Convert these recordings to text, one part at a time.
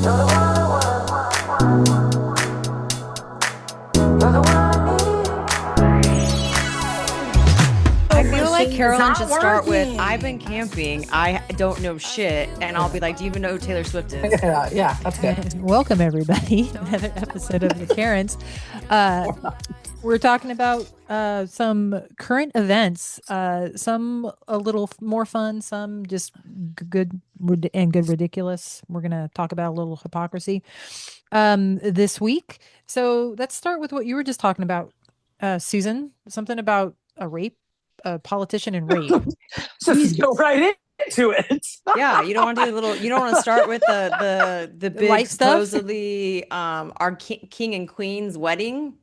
I feel like Carolyn should start with, I've been camping, I don't know shit, and I'll be like, do you even know who Taylor Swift is? Yeah, that's good. Welcome, everybody. Another episode of The Karens. We're talking about some current events, some a little more fun, some just good and good ridiculous. We're going to talk about a little hypocrisy this week. So let's start with what you were just talking about, Susan. Something about a rape, a politician and rape. Just go right into it. Yeah, you don't want to do a little. You don't want to start with the big light stuff? supposedly our king and queen's wedding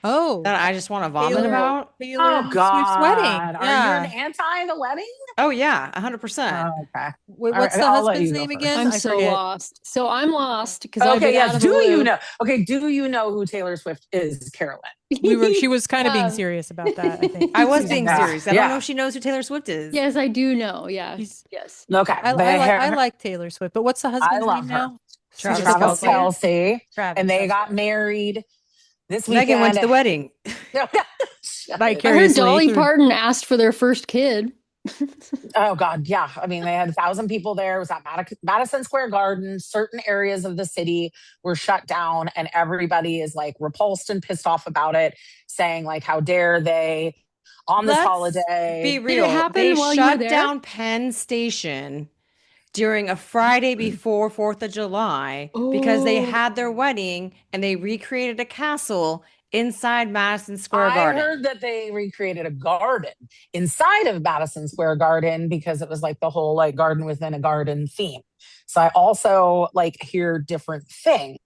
Oh, that I just want to vomit Taylor- about. Taylor Oh Swift's God! wedding. Are Yeah. you an anti the wedding? Oh yeah, 100%. Oh, okay. Wait, All what's right, the I'll let husband's you go name first. again? I'm I so forget. lost. So I'm lost because I've Okay, been out yes. of Do the you loop. know? Okay, do you know who Taylor Swift is, Carolyn? She was kind of being Um, serious about that, I think. I was Susan being was. serious. I don't know if she knows who Taylor Swift is. Yes, I do know. Yeah. He's- Yes. Okay, I like Taylor Swift, but what's the husband's love name her. now? Travis Travis Kelce. Kelce, Travis. and they that's got right. married this weekend. Megan went to the wedding. Shut Like it. I heard Seriously, Dolly through- Parton asked for their first kid. Oh God, yeah. I mean, they had 1,000 people there. It was at Madison Square Garden. Certain areas of the city were shut down, and everybody is like repulsed and pissed off about it, saying like, "How dare they on this Let's holiday?" Be real. happen They while you were shut there? down Penn Station during a Friday before 4th of July because they Oh. had their wedding and they recreated a castle inside Madison Square I Garden. heard that they recreated a garden inside of Madison Square Garden because it was like the whole like garden within a garden theme. So I also like hear different things.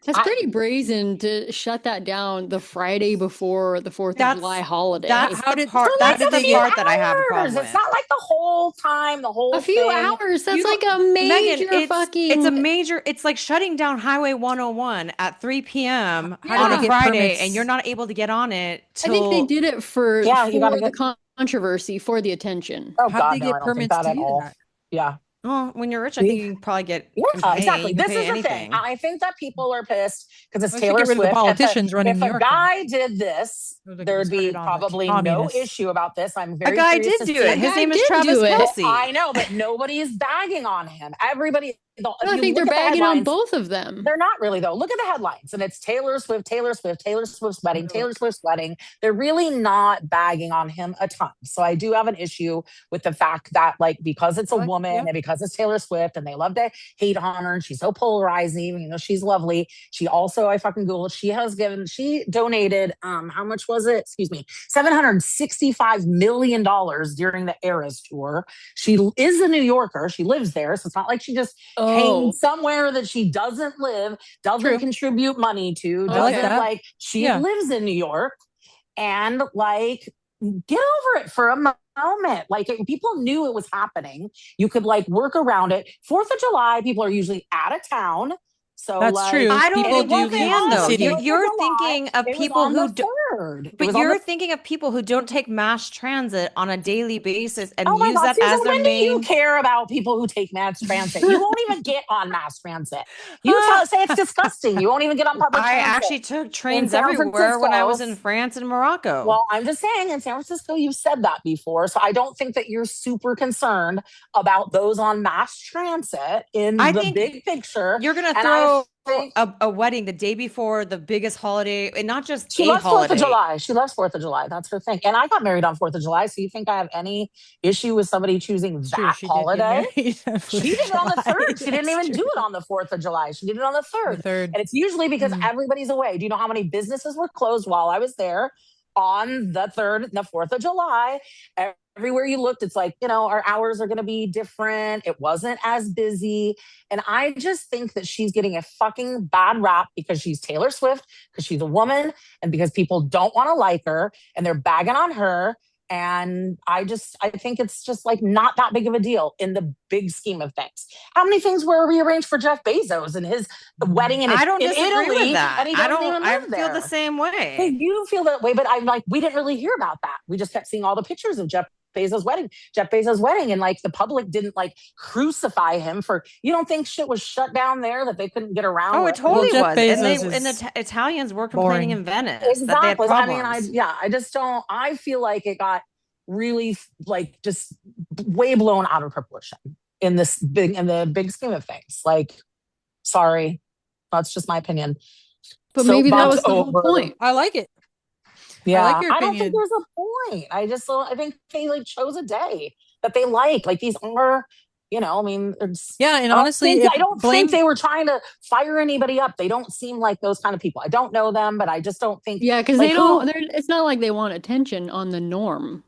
That's pretty brazen to shut that down the Friday before the 4th of That's- July holiday. That's How the did- part. So That's like a the few part that I have a problem hours. with. It's not like the whole time, the whole a few thing. hours. That's You like a don't- major Megan, fucking. it's a major. It's like shutting down Highway 101 at 3 p.m. How on do a they get Friday, permits? and you're not able to get on it I think they till. did it for, Yeah, you gotta the get- controversy, for the attention. Oh How God, do they no, get I don't think permits that to at do all. that? Yeah. Well, when you're rich, I think you can probably get. Yeah, and pay- exactly. you can This pay is the anything. thing. I think that people are pissed because it's Let's Taylor get rid of the Swift. politicians running if New a York. guy did this, They're gonna there'd start be it on the probably no communists. issue about this. I'm A very guy curious did to do see- it. His guy name is did Travis do it. Kelce. I know, but nobody is bagging on him. Everybody, I think they're bagging on both of them. They're not really though. Look at the headlines, and it's Taylor Swift, Taylor Swift, Taylor Swift's wedding, Taylor Swift's wedding. They're really not bagging on him a ton. So I do have an issue with the fact that, like, because it's a woman and because it's Taylor Swift, and they love to hate on her, and she's so polarizing. You know, she's lovely. She also, I fucking Googled, she donated, how much was it? Excuse me, $765 million during the Eras tour. She is a New Yorker. She lives there, so it's not like she just came somewhere that she doesn't live, doesn't contribute money to, I like doesn't that. like, she lives in New York, and like, get over it for a moment. Like, people knew it was happening. You could like work around it. 4th of July, people are usually out of town. So That's like, true. I don't People think do you live can in the though. city. You're thinking of people who do. But you're thinking thinking of people who don't take mass transit on a daily basis and Oh my use God, that Susan, as their when do you main. care about people who take mass transit? You won't even get on mass transit. You say it's disgusting. You won't even get on public I transit. actually took trains San everywhere when I was Francisco. in France and Morocco. Well, I'm just saying, in San Francisco, you've said that before. So I don't think that you're super concerned about those on mass transit in I the think big picture. You're gonna And I throw think- a wedding the day before the biggest holiday, and not just She a loves 4th holiday. of July. She loves 4th of July. That's her thing. And I got married on 4th of July. So you think I have any issue with somebody choosing that She did get holiday? married on 4th She did it on the of July. 3rd. She didn't That's even true. do it on the 4th of July. She did it on the 3rd. The 3rd. And it's usually because everybody's away. Do you know how many businesses were closed while I was there on the 3rd and the 4th of July? Everywhere you looked, it's like, you know, our hours are going to be different. It wasn't as busy. And I just think that she's getting a fucking bad rap because she's Taylor Swift, because she's a woman, and because people don't want to like her and they're bagging on her. And I think it's just like not that big of a deal in the big scheme of things. How many things were rearranged for Jeff Bezos and his wedding in I don't in disagree Italy, with that. and he I doesn't don't. even I live feel there? the same way. Hey, you feel that way, but I'm like, we didn't really hear about that. We just kept seeing all the pictures of Jeff Jeff Bezos' wedding, and like the public didn't like crucify him for. You don't think shit was shut down there that they couldn't get around? Oh, it totally Jeff was. And Bezos and the is Italians were complaining boring. in Venice that they had Exactly. I mean, problems. I just don't. I feel like it got really like just way blown out of proportion in the big scheme of things. Like, sorry, that's just my opinion. But maybe that was Soapbox the whole over. point. I like it. Yeah, I like your I don't think opinion. there's a point. I think they like chose a day that they like. Like these are, I mean, Yeah, and honestly, I don't think they were trying to fire anybody up. They don't seem like those kind of people. I don't know them, but I just don't think. Yeah, because like, they don't. It's not like they want attention on the norm.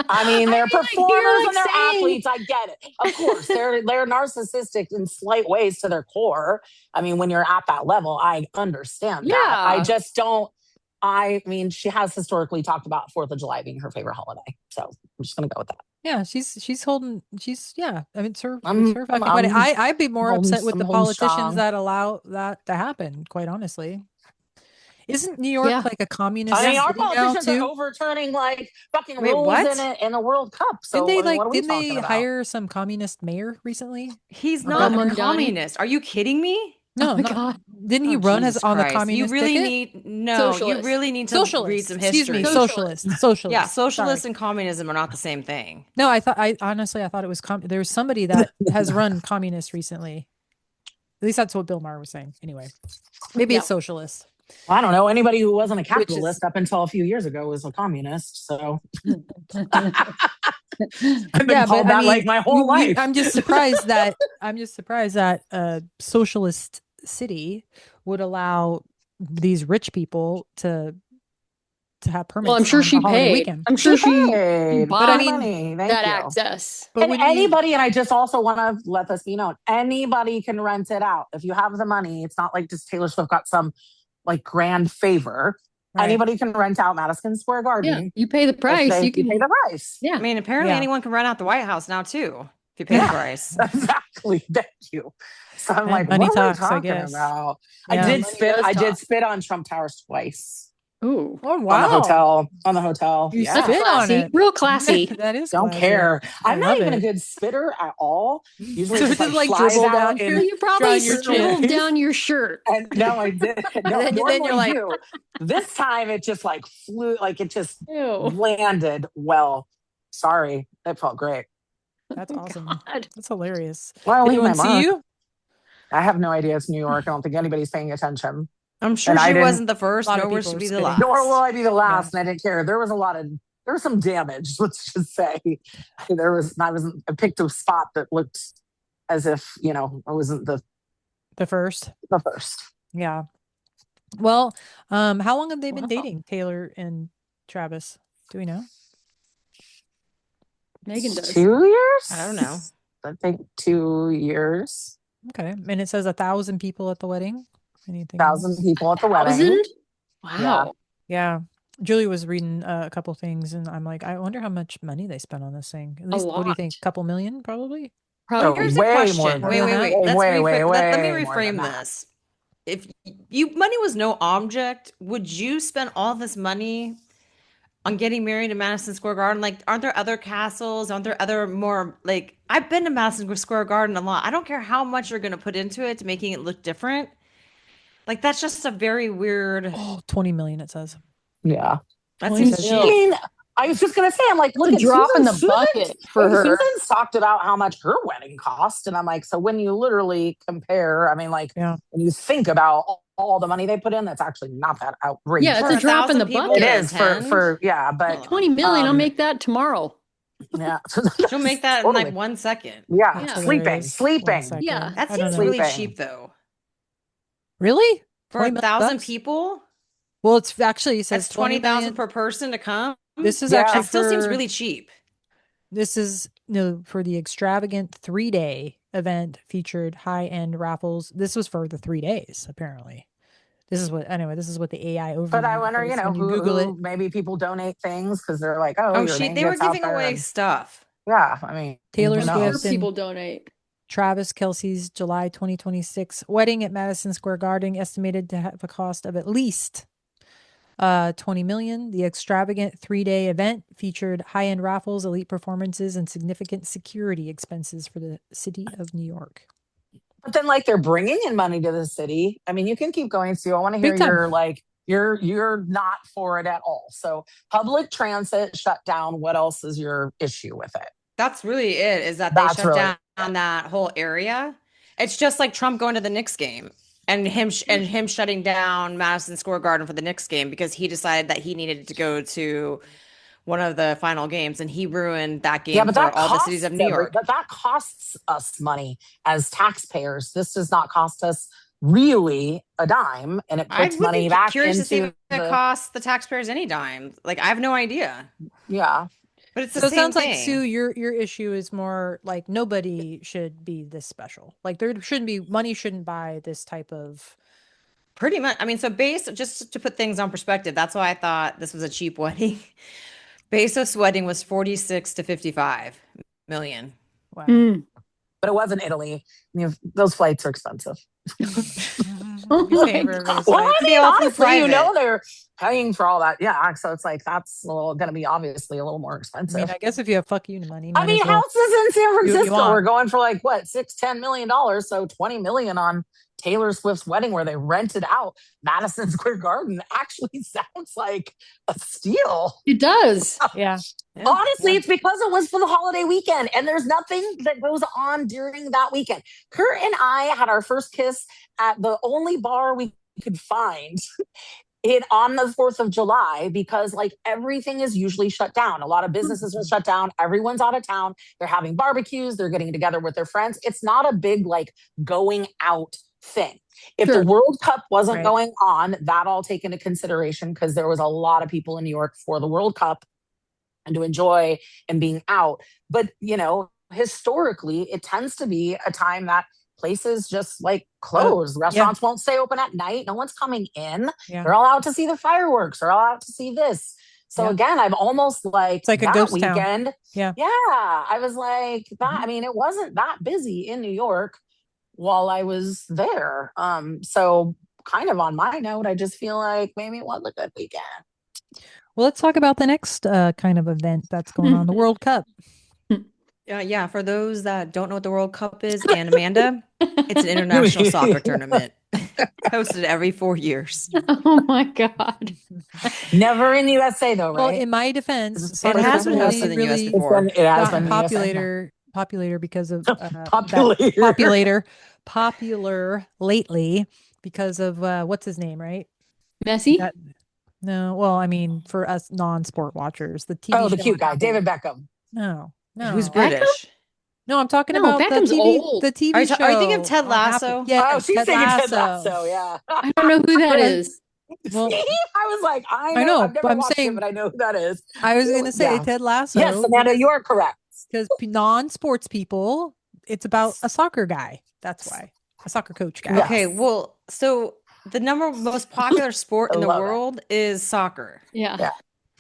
I mean, they're performers and they're saying... athletes. I get it. Of course, they're narcissistic in slight ways to their core. I mean, when you're at that level, I understand that. I just don't. I mean, she has historically talked about 4th of July being her favorite holiday, so I'm just gonna go with that. Yeah, she's holding. I mean, it's her fucking wedding. I'd be more upset with the politicians that allow that to happen. Quite honestly. Isn't New York like a communist? I mean, our city now politicians too? are overturning like fucking rules in a World Cup. So didn't they hire some communist mayor recently? He's not a communist. Are you kidding me? No, God. Didn't he run Jesus on the Christ. communist You really ticket? you really need to read some history. Excuse me, socialist. Yeah, socialist and communism are not the same thing. No, I honestly thought it was there was somebody that has run communist recently. At least that's what Bill Maher was saying. Anyway, maybe it's socialist. I don't know. Anybody who wasn't a capitalist up until a few years ago was a communist. So I've been called that like my whole life. I'm just surprised that a socialist city would allow these rich people to have permits. Well, I'm sure she paid. I'm sure she paid. But I mean, that access. But anybody, and I just also want to let this be known, anybody can rent it out. If you have the money, it's not like just Taylor Swift got some like grand favor. Right. Anybody can rent out Madison Square Garden. Yeah, you pay the price. You pay the price. Yeah. I mean, apparently anyone can rent out the White House now too, if you pay the price. Exactly. Thank you. So I'm like, money what talks, are we I talking guess. about? Yeah. I did spit on Trump Towers twice. Ooh. Oh, wow. On the hotel. You spit on it. Real classy. That is Don't classy. care. I'm not even a good spitter at all. Usually So just just, like dribble flies down out. your- You probably your dribbled chin. down your shirt. And no, I did. No, then you're like- do. This time it just like flew, like it just Ew. landed well. Sorry. It felt great. That's awesome. God. That's hilarious. Well, Did leave my anyone see mark. you? I have no idea. It's New York. I don't think anybody's paying attention. I'm sure And I she didn't- wasn't the first, A lot of nor will people she were be the spitting. last. Nor will I be the last, and I didn't care. There was some damage, let's just say. I picked a spot that looked as if, I wasn't The first. the first. Yeah. Well, how long have they been dating, Taylor and Travis? Do we know? Megan does. 2 years? I don't know. I think 2 years. Okay. And it says 1,000 people at the wedding. Anything 1,000 else? people at the wedding. 1,000? Wow. Yeah. Julie was reading a couple things, and I'm like, I wonder how much money they spent on this thing. At least, what do you think? A couple million, probably? Probably. Oh, Here's a way question. more Wait. than Let me way more reframe than that. this. If money was no object, would you spend all this money on getting married in Madison Square Garden? Like, aren't there other castles? Aren't there other more like? I've been to Madison Square Garden a lot. I don't care how much you're going to put into it to making it look different. Like, that's just a very weird. Oh, 20 million, it says. Yeah. That seems cheap. I mean, I was just gonna say, I'm like, look, It's a drop in the Susan, bucket for her. Susan's talked about how much her wedding cost, and I'm like, so when you literally compare, I mean, like, when you think about all the money they put in, that's actually not that outrageous. Yeah, it's a drop in the bucket. It is for but 20 million. I'll make that tomorrow. Yeah, She'll make that in like 1 second. Yeah, That's sleeping. Yeah, that I don't seems know. really Sleeping. cheap though. Really? For 20 million 1,000 bucks? people, Well, it's actually, it says that's 20,000 million. per person to come. This is Yeah. actually That still seems for- really cheap. This is for the extravagant 3-day event featured high-end raffles. This was for the 3 days, apparently. This is what the AI overview. But I wonder, is when who it. maybe people donate things because they're like, oh, your name They were gets out giving there away and- stuff. Yeah, I mean, Taylor who knows? Swift Sure, people donate. Travis Kelce's July 2026 wedding at Madison Square Garden estimated to have a cost of at least 20 million. The extravagant 3-day event featured high-end raffles, elite performances, and significant security expenses for the city of New York. But then like they're bringing in money to the city. I mean, you can keep going, Sue. I want to hear Big time. your like you're not for it at all. So public transit shut down. What else is your issue with it? That's really it, is that they That's shut really down that whole area. It's just like Trump going to the Knicks game and him shutting down Madison Square Garden for the Knicks game because he decided that he needed to go to one of the final games and he ruined that Yeah, game but for all the cities of New York. but that costs us money as taxpayers. This does not cost us really a dime, and it I puts would be money back curious to see into if it costs the taxpayers any dime. Like I have no idea, yeah. but it's the So it same sounds like, thing. Sue, your issue is more like nobody should be this special. Like there shouldn't be money shouldn't buy this type of. Pretty much. I mean, so just to put things on perspective, that's why I thought this was a cheap wedding. Bezos' wedding was 46 to 55 million. Wow. Mm. But it wasn't Italy. Those flights are expensive. Oh We pay my for everybody's Well, flight. I They mean, all flew honestly, you know private. they're paying for all that. Yeah, so it's like that's going to be obviously a little more I expensive. mean, I guess if you have fuck you money, I might mean, as well houses in San do what you Francisco want. are going for like what, $6-10 million. So 20 million on Taylor Swift's wedding where they rented out Madison Square Garden actually sounds like a steal. It does. Yeah. Yeah, Honestly, yeah. it's because it was for the holiday weekend and there's nothing that goes on during that weekend. Kurt and I had our first kiss at the only bar we could find it on the 4th of July because like everything is usually shut down. A lot of businesses are shut down. Everyone's out of town. They're having barbecues. They're getting together with their friends. It's not a big like going out thing. If Sure. the World Cup wasn't Right. going on, that all take into consideration because there was a lot of people in New York for the World Cup and to enjoy and being out. But, historically, it tends to be a time that places just like close. Restaurants won't stay open at night. No one's coming in. Yeah. They're all out to see the fireworks. They're all out to see this. So Yeah. again, I'm almost like It's like a that ghost town. weekend. Yeah. Yeah. I was like that. I mean, it wasn't that busy in New York while I was there. So kind of on my note, I just feel like maybe it was a good weekend. Well, let's talk about the next kind of event that's going on, the World Cup. Yeah, for those that don't know what the World Cup is, and Amanda, it's an international soccer tournament hosted every 4 years. Oh my God. Never in the USA though, Well, right? in my defense, It soccer has been has hosted in the US really before. It has gotten been in the USA. popular because of popular lately because of what's his name, right? Messi? That- no, well, I mean, for us non-sport watchers, the TV Oh, the show cute guy, happened- David Beckham. No, Who's no, British? no. I'm talking No, about Beckham's the TV. old. The TV Are you show. thinking of Ted on Apple. Lasso? Yeah, Oh, she's thinking Ted Lasso. Yeah. I don't know who that Right. is. Well, See, I was like, I I know. know, I've never but I'm watched saying- it, but I know who that is. I was going to say Yeah. Ted Lasso. Yes, Amanda, you are correct. Because non-sports people, it's about a soccer guy. That's why. A soccer coach guy. Yeah. Okay, well, so the most popular sport in the love it. world is soccer. Yeah. Yeah.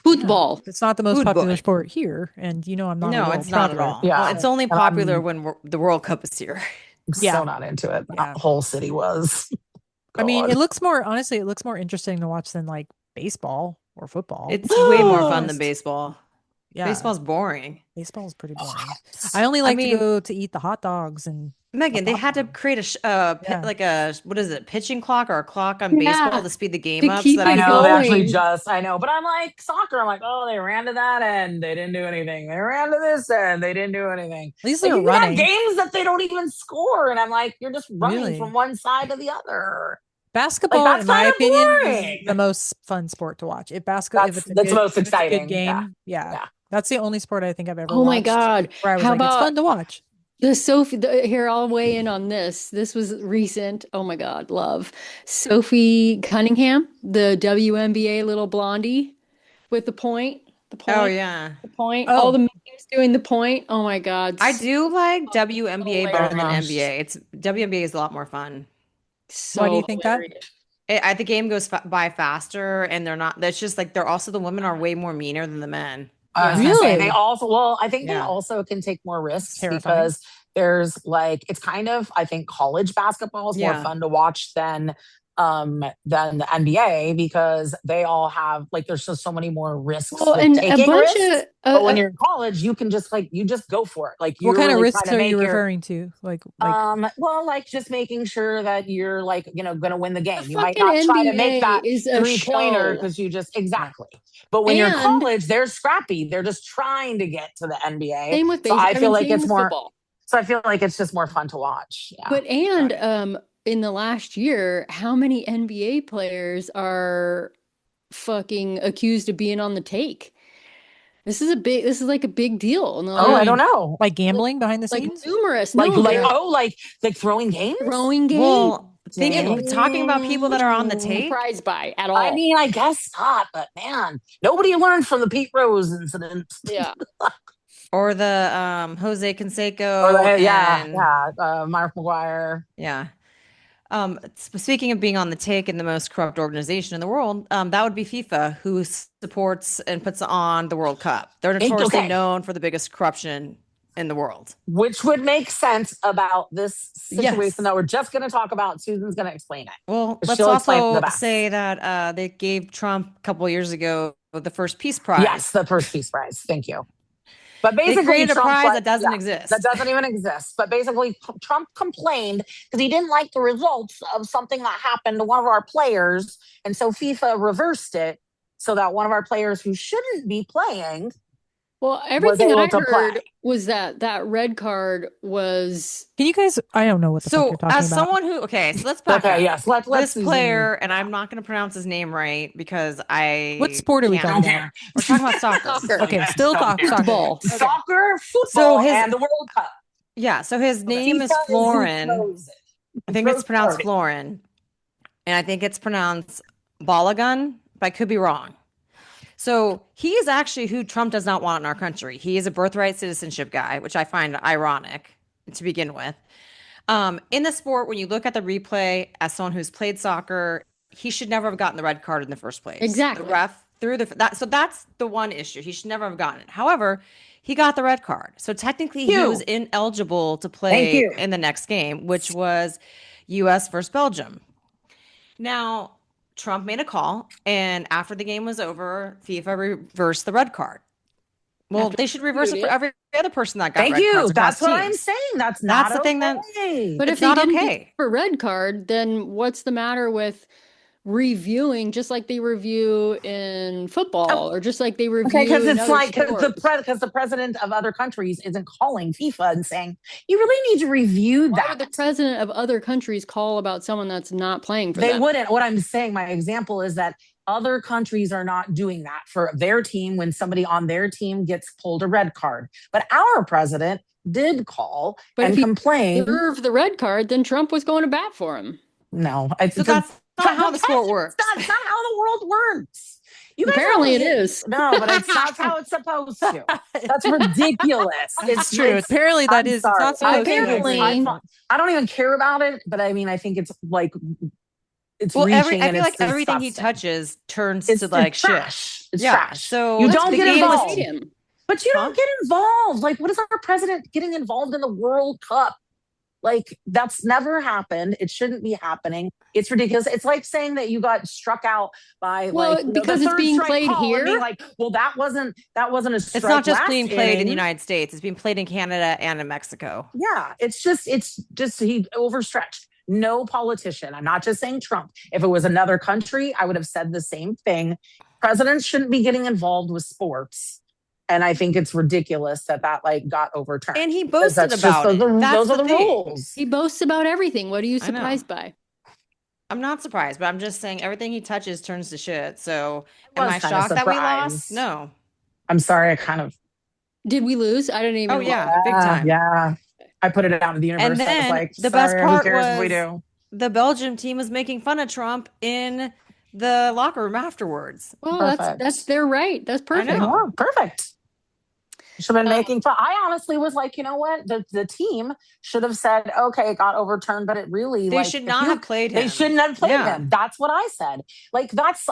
Football. It's not the most Football. popular sport here, and I'm not. a No, world it's not at traveler. all. Yeah. Well, it's only And popular I'm- when the World Cup is here. Yeah. So not into it. Yeah. That whole city was. I mean, God. it looks more interesting to watch than like baseball or football. It's way more fun than Honest. baseball. Yeah, Baseball's boring. baseball's pretty boring. I only like mean- to go to eat the hot dogs and Megan, they had to popcorn. create Yeah. like a what is it, pitching clock or a clock on Yeah. baseball to speed the game To up. keep So that I it know they actually going. I know, but I'm like soccer. I'm like, oh, they ran to that end. They didn't do anything. They ran to this end. They didn't do anything. at least Like, they're you can have running. games that they don't even score, and I'm like, you're just running Really? from one side to the other. Basketball, that's in my kinda opinion, boring. is the most fun sport to watch. If That's it's a the good, most if it's a good exciting. game, Yeah. yeah, that's the only sport I think I've ever. Oh my watched God. Where I was How like, it's about fun to watch. here, I'll weigh in on this. This was recent. Oh my God, love. Sophie Cunningham, the WNBA little blondie with the point. The point. Oh yeah. The point. Oh. All the memes doing the point. Oh my God. I do like WNBA better than hilarious. NBA. WNBA is a lot more fun. So Why do you think that? hilarious. The game goes by faster, and they're not. That's just like they're also the women are way more meaner than the men. I was gonna say, Really? they also, well, I think they Yeah. also can take more risks Terrifying. because there's like, it's kind of, I think college basketball is more Yeah. fun to watch than than the NBA because they all have like there's just so many more risks Well, with and a taking bunch risks. of But when you're in college, you can just like you just go for it. Like What you're kind of really trying risks to are you make your referring to? Like well, like just making sure that you're like, going to win the the game. You might fucking not try to make NBA that is a 3-pointer show. because you just yeah. exactly. But when you're in And college, they're scrappy. They're just trying to get to the NBA. same with So I feel like same it's with more football. so I feel like it's just more fun to watch. Yeah. But in the last year, how many NBA players are fucking accused of being on the take? This is like a big deal in the What do Oh, you I last don't mean? know. Like gambling behind the like scenes? numerous. Like No, like they're like throwing games? throwing games. Well, talking about people that are on the Dang. take. Surprised by at I all. mean, I guess not, but man, nobody learned from the Pete Rose incident. Yeah. Or the Jose Or Canseco and Mark McGuire. yeah. Speaking of being on the take in the most corrupt organization in the world, that would be FIFA, who supports and puts on the World Cup. They're notoriously Okay, known for the biggest corruption in the world. which would make sense about this situation Yes. that we're just going to talk about. Susan's going to explain it. Well, let's She'll explain it the also best. say that they gave Trump a couple of years ago the first peace prize. Yes, the first Peace Prize. Thank you. But They basically, created a Trump prize that doesn't that exist. doesn't even exist. But basically, Trump complained because he didn't like the results of something that happened to one of our players, and so FIFA reversed it so that one of our players who shouldn't be playing Well, was everything able I to heard play. was that red card was Can you guys? I don't know what the fuck you're So, talking as about. someone who, okay, so let's back Okay, up. yes, let's This Susan. player, and I'm not going to pronounce his name right because I What sport are we can't. talking Don't about? care. We're talking about soccer. Soccer. Okay, still Don't talk care. soccer. football. Okay. Soccer, So football, his and the World Cup. yeah, so his Okay. name is FIFA who Florin. throws it. I Who think it's throws pronounced party. Florin, and I think it's pronounced Balagun, but I could be wrong. So he is actually who Trump does not want in our country. He is a birthright citizenship guy, which I find ironic to begin with. In the sport, when you look at the replay as someone who's played soccer, he should never have gotten the red card in the first place. Exactly. The ref threw so that's the one issue. He should never have gotten it. However, he got the red card. So technically he was ineligible to play in the next game, which was US versus Belgium. Now, Trump made a call, and after the game was over, FIFA reversed the red card. Well, After they should reverse it for every other person that got Thank red you. cards across That's what I'm teams. saying. That's not the thing that okay. But It's if they not didn't okay. get a red card, then what's the matter with reviewing just like they review in football or just like they review Okay, because in it's other like sports? because the president of other countries isn't calling FIFA and saying you really need to review Why that. would the president of other countries call about someone that's not playing for They them? wouldn't. What I'm saying, my example is that other countries are not doing that for their team when somebody on their team gets pulled a red card. But our president did call But and if he complain. deserved the red card, then Trump was going to bat for him. No, So that's not how the sport works. That's not how the world works. You guys Apparently don't- it is. No, but it's not how it's supposed to. That's ridiculous. It's true. Apparently that I'm is. It's sorry. not supposed Apparently- to. Be. I don't even care about it, but I mean, I think it's like it's Well, reaching. I feel like it's everything he disgusting. touches turns It's to like shit. trash. It's Yeah, trash. so you Let's don't the get game was- involved. Him. But you Huh? don't get involved. Like, what is our president getting involved in the World Cup? Like, that's never happened. It shouldn't be happening. It's ridiculous. It's like saying that you got struck out by Well, like because the it's third being strike played call and being here. like, well, that wasn't a strike. It's not just last being played in the inning. United States. It's being played in Canada and in Mexico. Yeah, it's just he overstretched. No politician. I'm not just saying Trump. If it was another country, I would have said the same thing. Presidents shouldn't be getting involved with sports. And I think it's ridiculous that like got overturned. And he Because boasted about it. those are the thing. rules. He boasts about everything. What are you I know. surprised by? I'm not surprised, but I'm just saying everything he touches turns to shit. So I am was I kinda shocked that we surprised. lost? No. I'm sorry, I kind of Did we lose? I didn't even. Oh, yeah. Big time. Yeah. I put it out in the universe. And I was then like, the best sorry, part who cares if we was do? the Belgium team was making fun of Trump in the locker room afterwards. Well, Perfect. that's their right. That's perfect. know. Oh, perfect. Should have been making fun. I honestly was like, you know what? The team should have said, okay, it got overturned, but it really They should not have played him. They shouldn't have played Yeah. him. That's what I said. Like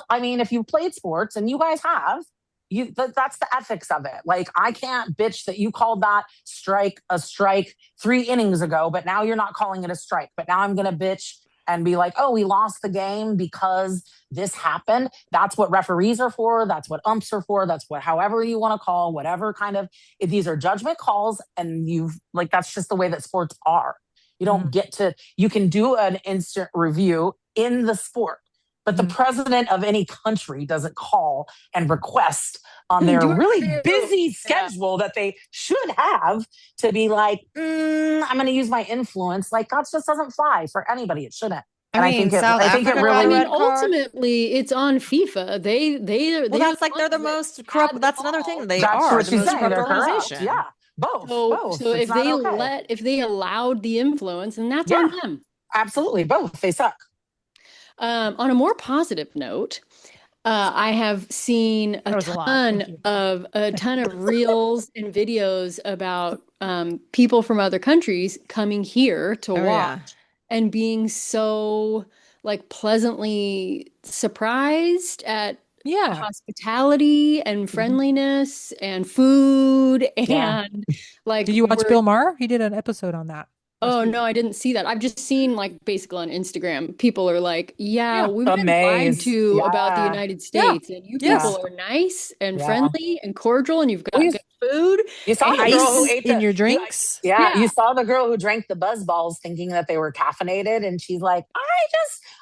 I mean, if you played sports and you guys have, that's the ethics of it. Like I can't bitch that you called that strike a strike 3 innings ago, but now you're not calling it a strike. But now I'm gonna bitch and be like, oh, we lost the game because this happened. That's what referees are for. That's what umps are for. That's what, however you want to call, whatever kind of, if these are judgment calls, and that's just the way that sports are. You don't get to, you can do an instant review in the sport, but the president of any country doesn't call and request on their really busy schedule that they should have to be like, I'm going to use my influence. Like, that just doesn't fly for anybody. It shouldn't. And I think it really. Ultimately, it's on FIFA. That's like they're the most corrupt. That's another thing. They are the most corrupt organization. Yeah, both. So if they allowed the influence, and that's on them. Absolutely, both. They suck. On a more positive note, I have seen a ton of reels and videos about people from other countries coming here to watch and being so like pleasantly surprised at hospitality and friendliness and food and like. Did you watch Bill Maher? He did an episode on that. Oh, no, I didn't see that. I've just seen like basically on Instagram, people are like, we've been lied to about the United States and you people are nice and friendly and cordial and you've got good food. You saw the girl who ate in your drinks? You saw the girl who drank the buzz balls thinking that they were caffeinated, and she's like, I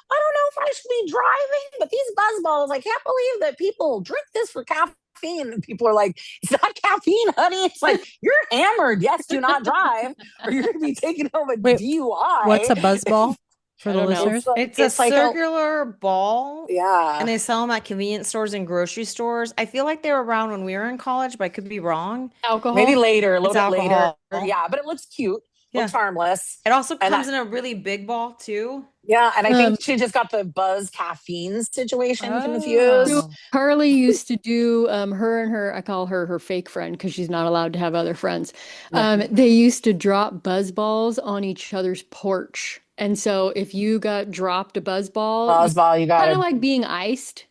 don't know if I should be driving, but these buzz balls, I can't believe that people drink this for caffeine. And people are like, it's not caffeine, honey. It's like, you're hammered. Yes, do not drive, or you're going to be taken home a DUI. What's a buzz ball for the listeners? It's a circular ball. Yeah. And they sell them at convenience stores and grocery stores. I feel like they were around when we were in college, but I could be wrong. Alcohol? Maybe later, a little bit later. Yeah, but it looks cute. Looks harmless. It also comes in a really big ball too. Yeah, and I think she just got the buzz caffeine situation confused. Carly used to do I call her fake friend because she's not allowed to have other friends. They used to drop buzz balls on each other's porch. And so if you got dropped a buzz ball, you got kind of like being iced.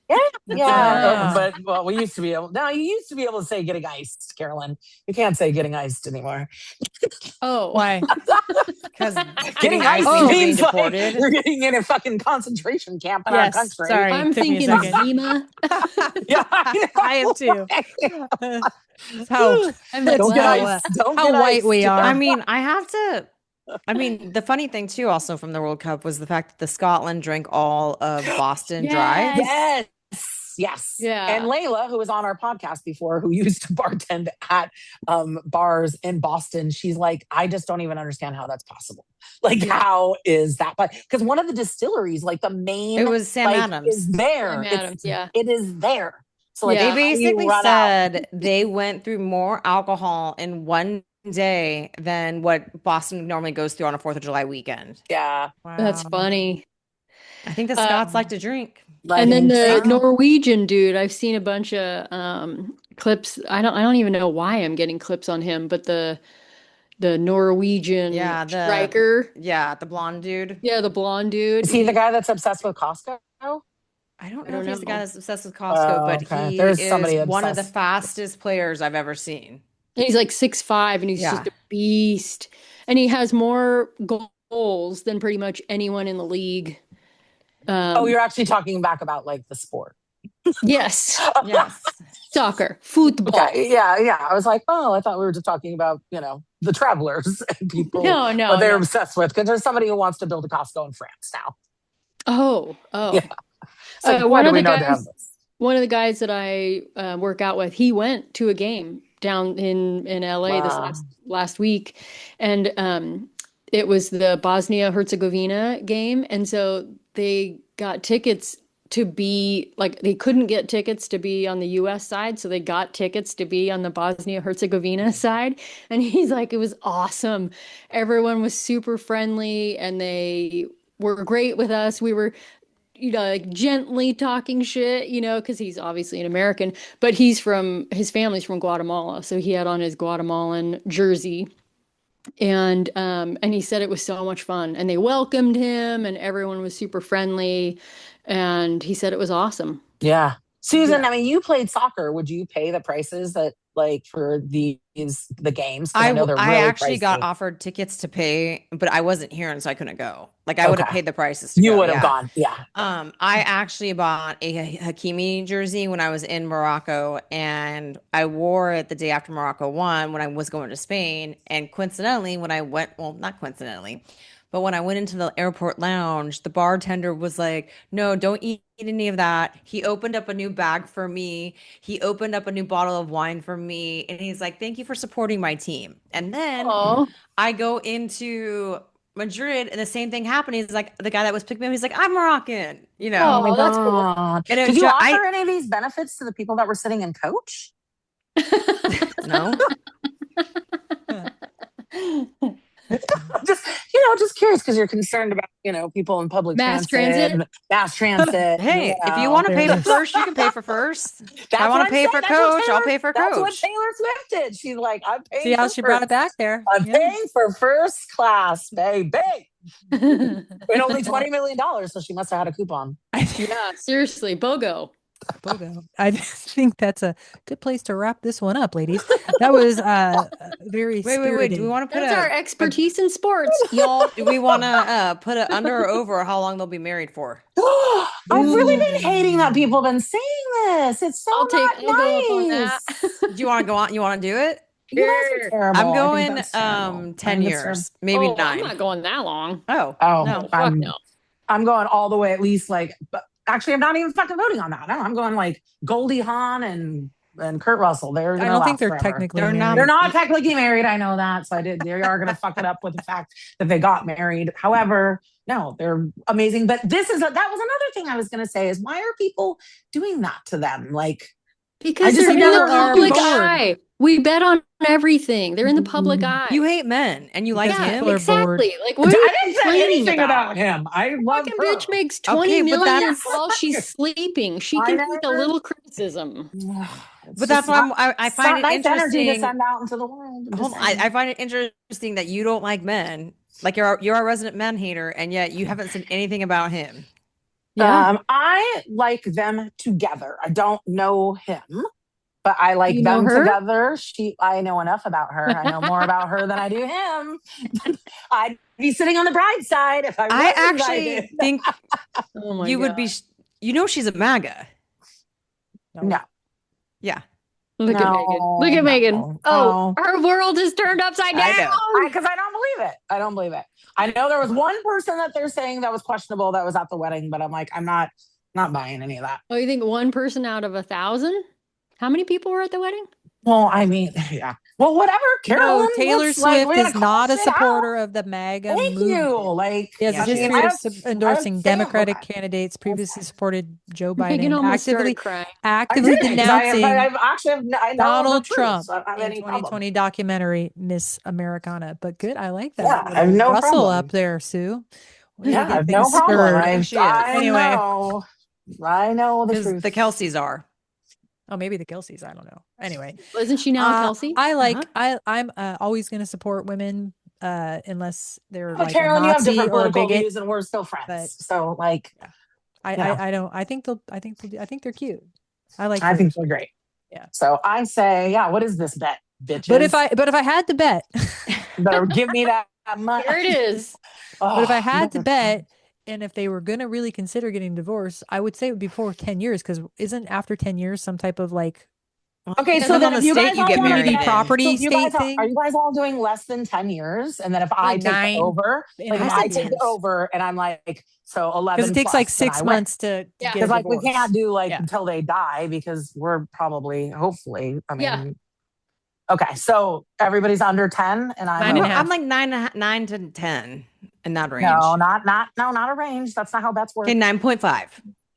Yeah. But we used to be able. Now you used to be able to say getting iced, Carolyn. You can't say getting iced anymore. Oh, why? Because getting iced means like you're getting in a fucking concentration camp in our country. Sorry, I'm thinking Zima. I am too. How white we are. I mean, the funny thing too, also from the World Cup, was the fact that the Scotland drank all of Boston Dry. Yes. Yeah. And Layla, who was on our podcast before, who used to bartend at bars in Boston, she's like, I just don't even understand how that's possible. Like, how is that? Because one of the distilleries, like the main, it was Sam Adams, is there. Sam Adams, it is there. So like, they basically said they went through more alcohol in one day than what Boston normally goes through on a 4th of July weekend. Yeah. Wow. That's funny. I think the Scots like to drink. And then the Norwegian dude, I've seen a bunch of clips. I don't even know why I'm getting clips on him, but the Norwegian striker. Yeah, the blonde dude. Yeah, the blonde dude. Is he the guy that's obsessed with Costco? I don't know if he's the guy that's obsessed with Costco, but he is one of the fastest players I've ever seen. And he's like 6'5", and he's just a beast. And he has more goals than pretty much anyone in the league. You're actually talking back about like the sport. Yes. Yes. Soccer, football. Okay. Yeah. I was like, I thought we were just talking about, the travelers and people. No. What they're obsessed with. Because there's somebody who wants to build a Costco in France now. Oh. Yeah. So why do we know they have this? One of the guys that I work out with, he went to a game down in LA this last week. And it was the Bosnia-Herzegovina game. And so they got tickets to be like, they couldn't get tickets to be on the US side. So they got tickets to be on the Bosnia-Herzegovina side. And he's like, it was awesome. Everyone was super friendly and they were great with us. We were, like gently talking shit, because he's obviously an American, but his family's from Guatemala. So he had on his Guatemalan jersey. And he said it was so much fun and they welcomed him and everyone was super friendly. And he said it was awesome. Yeah. Susan, I mean, you played soccer. Would you pay the prices that like for the games? Because I know they're I really actually got pricey. offered tickets to pay, but I wasn't here and so I couldn't go. Like I would have Okay. paid the prices to You go. would have Yeah. gone. Yeah. I actually bought a Hakimi jersey when I was in Morocco, and I wore it the day after Morocco won when I was going to Spain. And coincidentally, when I went, well, not coincidentally, but when I went into the airport lounge, the bartender was like, "No, don't eat any of that." He opened up a new bag for me. He opened up a new bottle of wine for me, and he's like, "Thank you for supporting my team." And then Oh, I go into Madrid and the same thing happened. He's like the guy that was picking me up. He's like, I'm Moroccan, you Oh know. my that's cool. God. And it Did was you just offer any of these benefits to the people that were sitting in coach? no. Just, just curious because you're concerned about, people in public Mass transit, transit. mass transit, Hey, if you want to pay for There's first, you can pay for first. If I That's want what to I'm pay saying. for coach, I'll pay for That's what coach. Taylor Swift did. She's like, I'm see paying how for she brought it first. back there. I'm Yeah. paying for first class, baby. And only $20 million. So she must have had a coupon. Yeah, seriously, BOGO. Bogo. I think that's a good place to wrap this one up, ladies. That was very Wait. spirited. Do we want to put That's our a expertise in sports, y'all. do we want to put it under or over how long they'll be married for? I've really been Ooh. hating that people have been saying this. It's so I'll go up on not that. nice. Do you want to go on? You want to do it? You guys are terrible. I'm I think going that's terrible. I 10 think it's terrible. years, maybe Oh, I'm 9. not going that long. Oh, Oh, no. No, fuck no. I'm going all the way at least but actually I'm not even fucking voting on that. No, I'm going like Goldie Hawn and Kurt Russell. They're I gonna don't think last they're forever. technically They're not- They're married. not technically married. I know that. So they are gonna fuck it up with the fact that they got married. However, no, they're amazing. But that was another thing I was gonna say is why are people doing that to them? Like Because just they're in never the public bored. eye. We bet on everything. They're in the public eye. You hate men and you like Because yeah, him? people are bored. exactly. Like, what are I you didn't say complaining anything about? about him. I love Fucking her. bitch makes Okay, 20 but million that's- while she's sleeping. She I can take a never- little criticism. But that's why I it's find not it nice energy to interesting. send out into the world. I'm just Hold on, saying. I find it interesting that you don't like men. Like you're a resident men hater, and yet you haven't said anything about him. Yeah. I like them together. I don't know him, but I like You know them her? together. I know enough about her. I know more about her than I do him. I'd be sitting on the bride's side if I I was actually invited. think Oh my you God. would be. You know, she's a MAGA. No. Yeah, Look at Megan. Look at No, Megan. Oh, no. her world is turned upside I down. know. Because I don't believe it. I don't believe it. I know there was one person that they're saying that was questionable that was at the wedding, but I'm like, I'm not buying any of that. Oh, you think one person out of 1,000? How many people were at the wedding? Well, I mean, yeah. Well, whatever. Carolyn No, Taylor looks like Swift we're gonna is call not a shit out. supporter of the MAGA Thank movement. you. Like, He has Yeah, a she history is. of endorsing Democratic candidates, previously supported Joe Megan Biden, almost started actively crying. I actively did denouncing I've actually I know Donald the truth, Trump so I don't have in any problem. 2020 documentary Miss Americana. But good, I like that. Yeah, I have Little no Russell problem. up there, Sue. Way Yeah, to I get have no things problem. stirred. I think she is. Anyway. I know the Because truth. the Kelseys are. Oh, maybe the Kelseys. I don't know. Anyway, Wasn't she now a Kelsey? I'm always going to support women unless they're But like Carolyn, a you have Nazi different or a political bigot. views, and we're still friends. But- So, like, Yeah. you know. I think they're cute. I like. I think her. they're great. Yeah. So I say, yeah. What is this bet, bitches? But if I had to bet, better give me that money. Here it is. but if I had to bet, and if they were going to really consider getting divorced, I would say it would be before 10 years, because isn't after 10 years some type of like Okay, Depends so on then the if you state guys you all get want to married get in. property so if you state guys thing? are you guys all doing less than 10 years? And then if I Like take 9 over, and like a if half I take years. over and I'm like, so 11 Because it takes plus, like then 6 I win. months to Yeah. get a Because like we divorce. can't do like Yeah. until they die because we're probably, hopefully, I mean, Yeah. okay, so everybody's under 10 and I'm 9 and a half. I'm like 9 to 10 in that range. no, not a range. That's not how bets work. Okay, 9.5.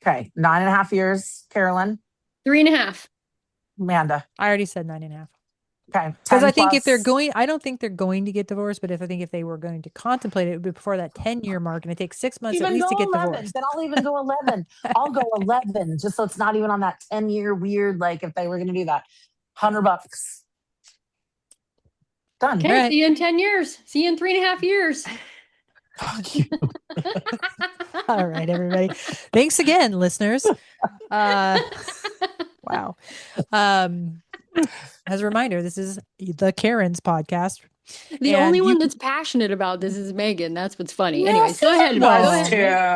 Okay, 9.5 years, Carolyn, 3.5. Amanda. I already said 9 and a half. Okay, Because 10 I think if they're plus. going, I don't think they're going to get divorced, but if they were going to contemplate it, it would be before that 10-year mark, and it takes 6 months at Even least go to get 11, divorced. then I'll even go 11. I'll go 11 just so it's not even on that 10-year weird, like if they were going to do that. $100. Done. Okay, Right. see you in 10 years. See you in 3.5 years. Fuck you. All right, everybody. Thanks again, listeners. Wow. As a reminder, this is the Karen's podcast. The And only you one can- that's passionate about this is Megan. That's what's funny. Yes, Anyways, go ahead. she Go was ahead,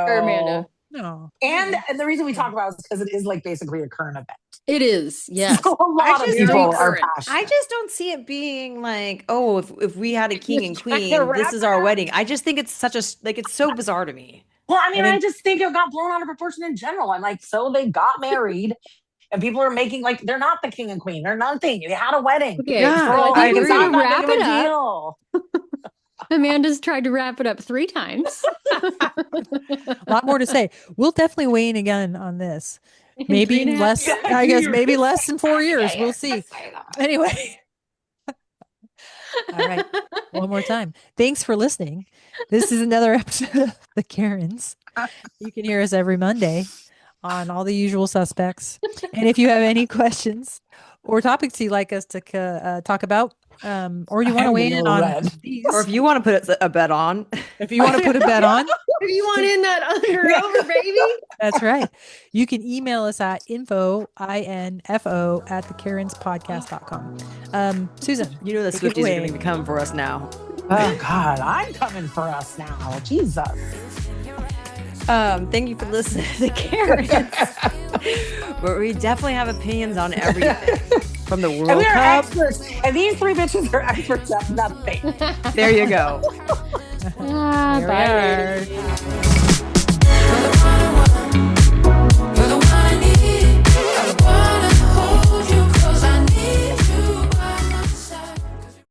too. or Amanda. No. And the reason we talk about it is because it is like basically a current event. It is. Yes. So a lot of just people don't- are I passionate. just don't see it being like, oh, if we had a king and Trying to queen, wrap this is it our up. wedding. I just think it's such a like it's so bizarre to me. Well, I mean, And then- I just think it got blown out of proportion in general. I'm like, so they got married, and people are making like they're not the king and queen. They're nothing. They had a wedding. Okay. Yeah, So I I think agree. we're It's gonna not that wrap big it of a up. deal. Amanda's tried to wrap it up 3 times. A lot more to say. We'll definitely weigh in again on this. In Maybe 3.5 less, years. I guess maybe less than 4 years. Yeah, We'll yeah. see. Anyway. All right. One more time. Thanks for listening. This is another episode of The Karens. You can hear us every Monday on all the usual suspects. And if you have any questions or topics you'd like us to talk about, or you want to I'm weigh getting in a little on red. these, Or if you want to put a bet on, if you want to put a bet on, If you want in that under over, baby. that's right. You can email us at info at thekarenspodcast.com. Susan, you know the take it Swifties are away. going to be coming for us now. Oh God, I'm coming for us now. Jesus. Thank you for listening to The Karens, where we definitely have opinions on everything from the And World we are Cup. experts. And these 3 bitches are experts at nothing. There you go. Ah, Here we bye. are.